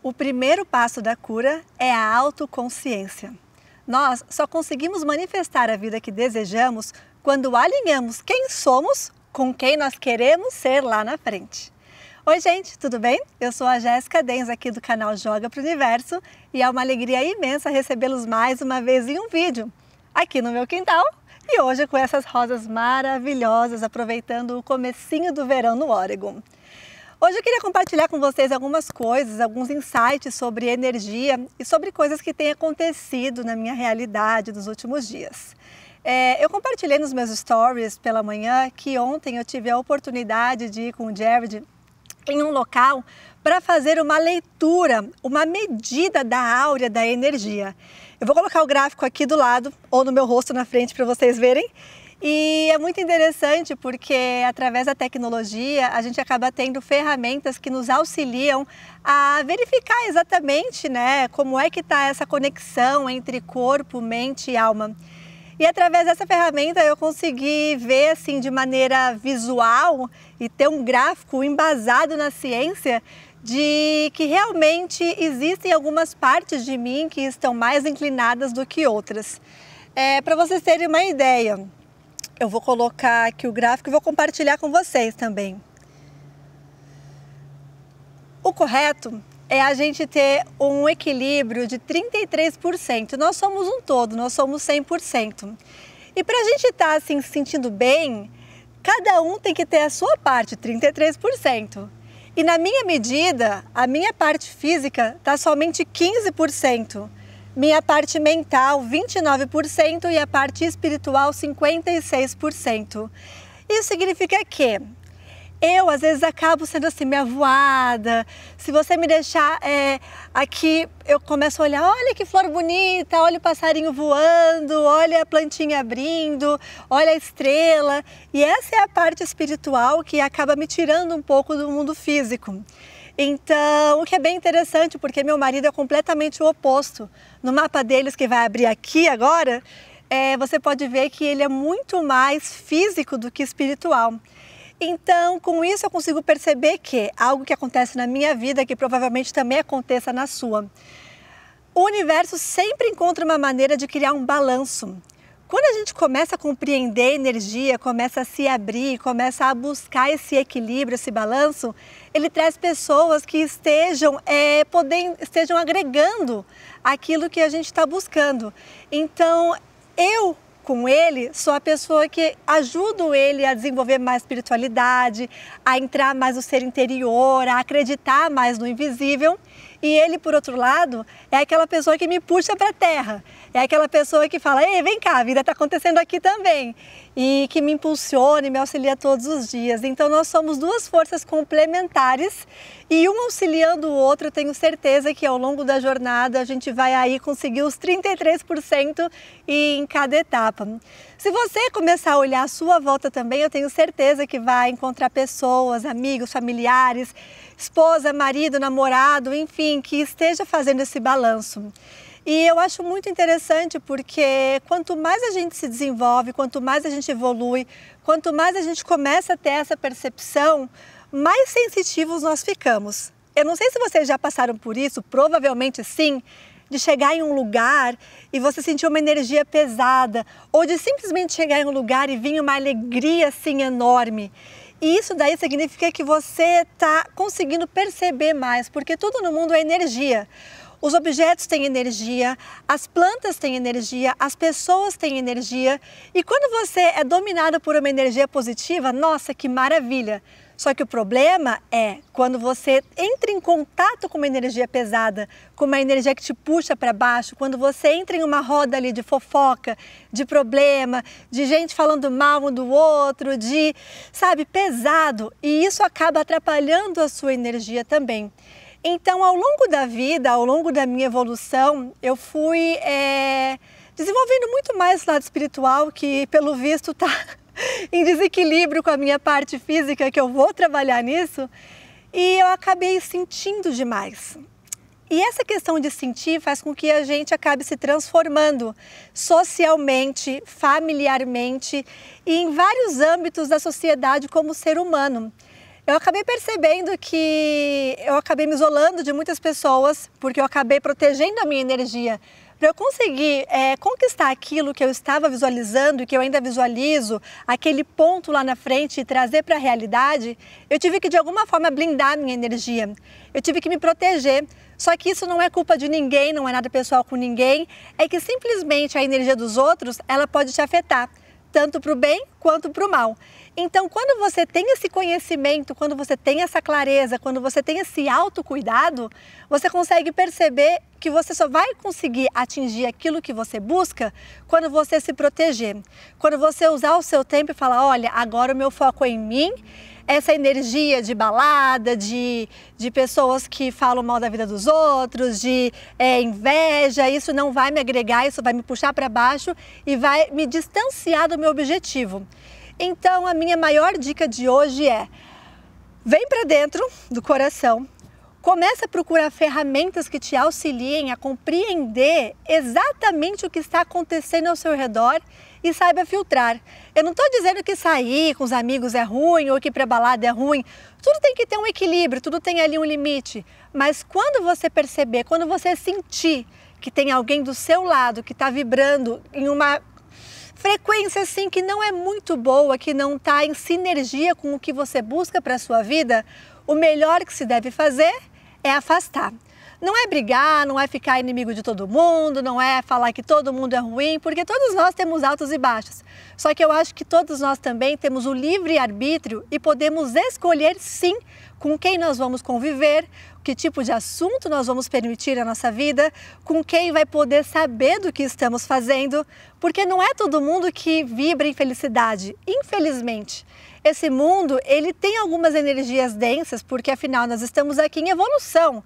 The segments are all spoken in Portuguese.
O primeiro passo da cura é a autoconsciência. Nós só conseguimos manifestar a vida que desejamos quando alinhamos quem somos com quem nós queremos ser lá na frente. Oi gente, tudo bem? Eu sou a Jéssica Denz aqui do canal Joga pro Universo e é uma alegria imensa recebê-los mais uma vez em um vídeo aqui no meu quintal e hoje com essas rosas maravilhosas aproveitando o comecinho do verão no Oregon. Hoje eu queria compartilhar com vocês algumas coisas, alguns insights sobre energia e sobre coisas que têm acontecido na minha realidade nos últimos dias. Eu compartilhei nos meus stories pela manhã que ontem eu tive a oportunidade de ir com o Jared em um local para fazer uma leitura, uma medida da áurea da energia. Eu vou colocar o gráfico aqui do lado ou no meu rosto na frente para vocês verem. E é muito interessante porque através da tecnologia a gente acaba tendo ferramentas que nos auxiliam a verificar exatamente, como é que está essa conexão entre corpo, mente e alma. E através dessa ferramenta eu consegui ver assim de maneira visual e ter um gráfico embasado na ciência de que realmente existem algumas partes de mim que estão mais inclinadas do que outras. Para vocês terem uma ideia, eu vou colocar aqui o gráfico e vou compartilhar com vocês também. O correto é a gente ter um equilíbrio de 33%. Nós somos um todo, nós somos 100%. E para a gente estar assim, se sentindo bem, cada um tem que ter a sua parte, 33%. E na minha medida, a minha parte física está somente 15%. Minha parte mental, 29% e a parte espiritual, 56%. Isso significa que eu, às vezes, acabo sendo assim, meio avoada. Se você me deixar aqui, eu começo a olhar, olha que flor bonita, olha o passarinho voando, olha a plantinha abrindo, olha a estrela. E essa é a parte espiritual que acaba me tirando um pouco do mundo físico. Então, o que é bem interessante, porque meu marido é completamente o oposto. No mapa deles, que vai abrir aqui agora, você pode ver que ele é muito mais físico do que espiritual. Então, com isso eu consigo perceber que algo que acontece na minha vida, que provavelmente também aconteça na sua. O universo sempre encontra uma maneira de criar um balanço. Quando a gente começa a compreender a energia, começa a se abrir, começa a buscar esse equilíbrio, esse balanço, ele traz pessoas que estejam agregando aquilo que a gente está buscando. Então, eu, com ele, sou a pessoa que ajudo ele a desenvolver mais espiritualidade, a entrar mais no ser interior, a acreditar mais no invisível. E ele, por outro lado, é aquela pessoa que me puxa para a terra. É aquela pessoa que fala, ei, vem cá, a vida está acontecendo aqui também. E que me impulsiona e me auxilia todos os dias. Então nós somos duas forças complementares e um auxiliando o outro. Eu tenho certeza que ao longo da jornada a gente vai aí conseguir os 33% em cada etapa. Se você começar a olhar à sua volta também, eu tenho certeza que vai encontrar pessoas, amigos, familiares, esposa, marido, namorado, enfim, que esteja fazendo esse balanço. E eu acho muito interessante porque quanto mais a gente se desenvolve, quanto mais a gente evolui, quanto mais a gente começa a ter essa percepção, mais sensitivos nós ficamos. Eu não sei se vocês já passaram por isso, provavelmente sim, de chegar em um lugar e você sentir uma energia pesada, ou de simplesmente chegar em um lugar e vir uma alegria assim enorme. E isso daí significa que você está conseguindo perceber mais, porque tudo no mundo é energia. Os objetos têm energia, as plantas têm energia, as pessoas têm energia. E quando você é dominado por uma energia positiva, nossa, que maravilha! Só que o problema é quando você entra em contato com uma energia pesada, com uma energia que te puxa para baixo, quando você entra em uma roda ali de fofoca, de problema, de gente falando mal um do outro, pesado. E isso acaba atrapalhando a sua energia também. Então, ao longo da vida, ao longo da minha evolução, eu fui desenvolvendo muito mais o lado espiritual, que pelo visto está em desequilíbrio com a minha parte física, que eu vou trabalhar nisso, e eu acabei sentindo demais. E essa questão de sentir faz com que a gente acabe se transformando socialmente, familiarmente e em vários âmbitos da sociedade como ser humano. eu acabei percebendo que eu acabei me isolando de muitas pessoas, porque eu acabei protegendo a minha energia. Para eu conseguir conquistar aquilo que eu estava visualizando e que eu ainda visualizo, aquele ponto lá na frente e trazer para a realidade, eu tive que de alguma forma blindar a minha energia. Eu tive que me proteger. Só que isso não é culpa de ninguém, não é nada pessoal com ninguém, é que simplesmente a energia dos outros, ela pode te afetar, tanto para o bem quanto para o mal. Então, quando você tem esse conhecimento, quando você tem essa clareza, quando você tem esse autocuidado, você consegue perceber que você só vai conseguir atingir aquilo que você busca quando você se proteger. Quando você usar o seu tempo e falar, olha, agora o meu foco é em mim, essa energia de balada, de pessoas que falam mal da vida dos outros, de inveja, isso não vai me agregar, isso vai me puxar para baixo e vai me distanciar do meu objetivo. Então, a minha maior dica de hoje é, vem para dentro do coração, começa a procurar ferramentas que te auxiliem a compreender exatamente o que está acontecendo ao seu redor e saiba filtrar. Eu não estou dizendo que sair com os amigos é ruim ou que ir para balada é ruim. Tudo tem que ter um equilíbrio, tudo tem ali um limite. Mas quando você perceber, quando você sentir que tem alguém do seu lado que está vibrando em uma frequência assim que não é muito boa, que não está em sinergia com o que você busca para a sua vida, o melhor que se deve fazer é afastar. Não é brigar, não é ficar inimigo de todo mundo, não é falar que todo mundo é ruim, porque todos nós temos altos e baixos. Só que eu acho que todos nós também temos o livre-arbítrio e podemos escolher sim com quem nós vamos conviver, que tipo de assunto nós vamos permitir na nossa vida, com quem vai poder saber do que estamos fazendo, porque não é todo mundo que vibra em felicidade, infelizmente. Esse mundo, ele tem algumas energias densas, porque afinal nós estamos aqui em evolução.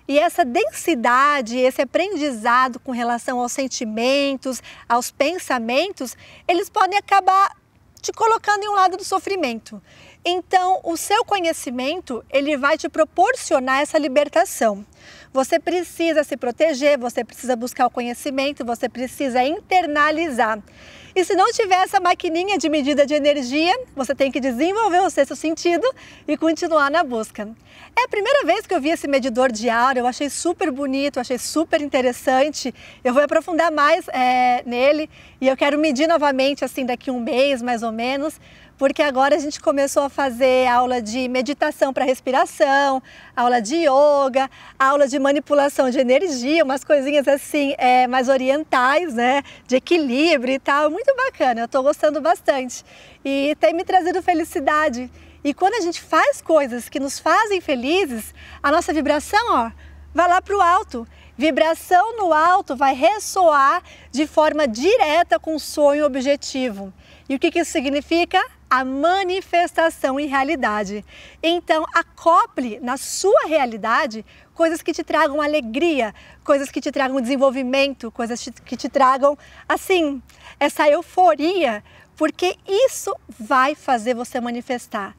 E essa densidade, esse aprendizado com relação aos sentimentos, aos pensamentos, eles podem acabar te colocando em um lado do sofrimento. Então, o seu conhecimento, ele vai te proporcionar essa libertação. Você precisa se proteger, você precisa buscar o conhecimento, você precisa internalizar. E se não tiver essa maquininha de medida de energia, você tem que desenvolver o sexto sentido e continuar na busca. É a primeira vez que eu vi esse medidor de aura, eu achei super bonito, achei super interessante. Eu vou aprofundar mais nele e eu quero medir novamente assim daqui a um mês, mais ou menos, porque agora a gente começou a fazer aula de meditação para respiração, aula de yoga, aula de manipulação de energia, umas coisinhas assim mais orientais, né, de equilíbrio e tal, muito bacana, eu estou gostando bastante e tem me trazido felicidade. E quando a gente faz coisas que nos fazem felizes, a nossa vibração, ó, vai lá para o alto. Vibração no alto vai ressoar de forma direta com o sonho objetivo. E o que isso significa? A manifestação em realidade. Então, acople na sua realidade coisas que te tragam alegria, coisas que te tragam desenvolvimento, coisas que te tragam, assim, essa euforia, porque isso vai fazer você manifestar.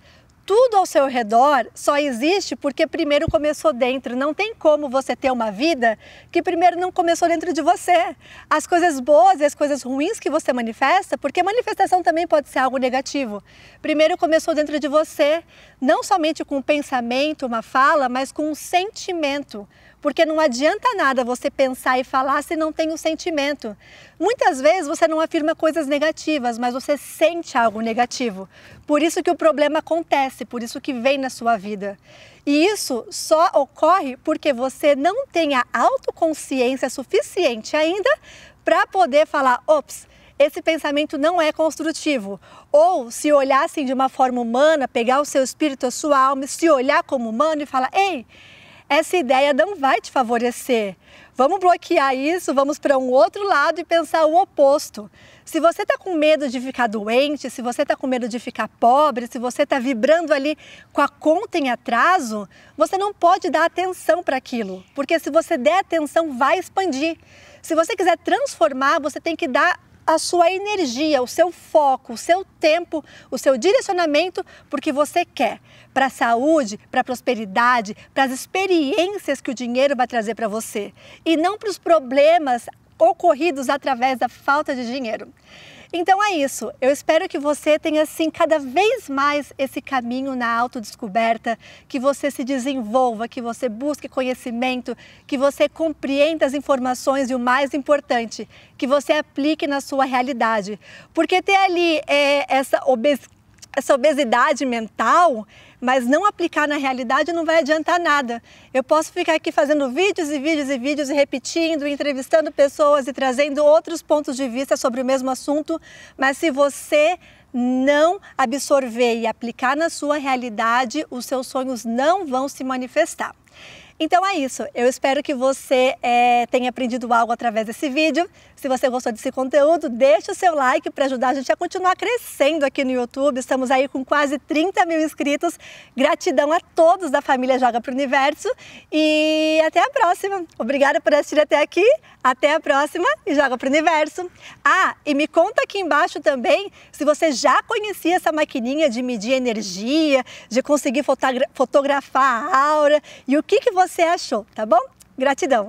Tudo ao seu redor só existe porque primeiro começou dentro. Não tem como você ter uma vida que primeiro não começou dentro de você. As coisas boas e as coisas ruins que você manifesta, porque manifestação também pode ser algo negativo. Primeiro começou dentro de você, não somente com um pensamento, uma fala, mas com um sentimento. Porque não adianta nada você pensar e falar se não tem um sentimento. Muitas vezes você não afirma coisas negativas, mas você sente algo negativo. Por isso que o problema acontece, por isso que vem na sua vida. E isso só ocorre porque você não tem a autoconsciência suficiente ainda para poder falar, ops, esse pensamento não é construtivo. Ou se olhar assim de uma forma humana, pegar o seu espírito, a sua alma, se olhar como humano e falar, ei, essa ideia não vai te favorecer. Vamos bloquear isso, vamos para um outro lado e pensar o oposto. Se você está com medo de ficar doente, se você está com medo de ficar pobre, se você está vibrando ali com a conta em atraso, você não pode dar atenção para aquilo, porque se você der atenção, vai expandir. Se você quiser transformar, você tem que dar a sua energia, o seu foco, o seu tempo, o seu direcionamento porque você quer, para a saúde, para a prosperidade, para as experiências que o dinheiro vai trazer para você e não para os problemas ocorridos através da falta de dinheiro. Então é isso, eu espero que você tenha assim cada vez mais esse caminho na autodescoberta, que você se desenvolva, que você busque conhecimento, que você compreenda as informações e o mais importante, que você aplique na sua realidade. Porque ter ali essa obesidade mental, mas não aplicar na realidade não vai adiantar nada. Eu posso ficar aqui fazendo vídeos e vídeos e vídeos e repetindo, entrevistando pessoas e trazendo outros pontos de vista sobre o mesmo assunto, mas se você não absorver e aplicar na sua realidade, os seus sonhos não vão se manifestar. Então é isso, eu espero que você tenha aprendido algo através desse vídeo. Se você gostou desse conteúdo, deixa o seu like para ajudar a gente a continuar crescendo aqui no YouTube. Estamos aí com quase 30 mil inscritos. Gratidão a todos da família Joga Pro Universo e até a próxima. Obrigada por assistir até aqui, até a próxima e Joga Pro Universo. Ah, e me conta aqui embaixo também se você já conhecia essa maquininha de medir energia, de conseguir fotografar a aura e o que você achou, tá bom? Gratidão!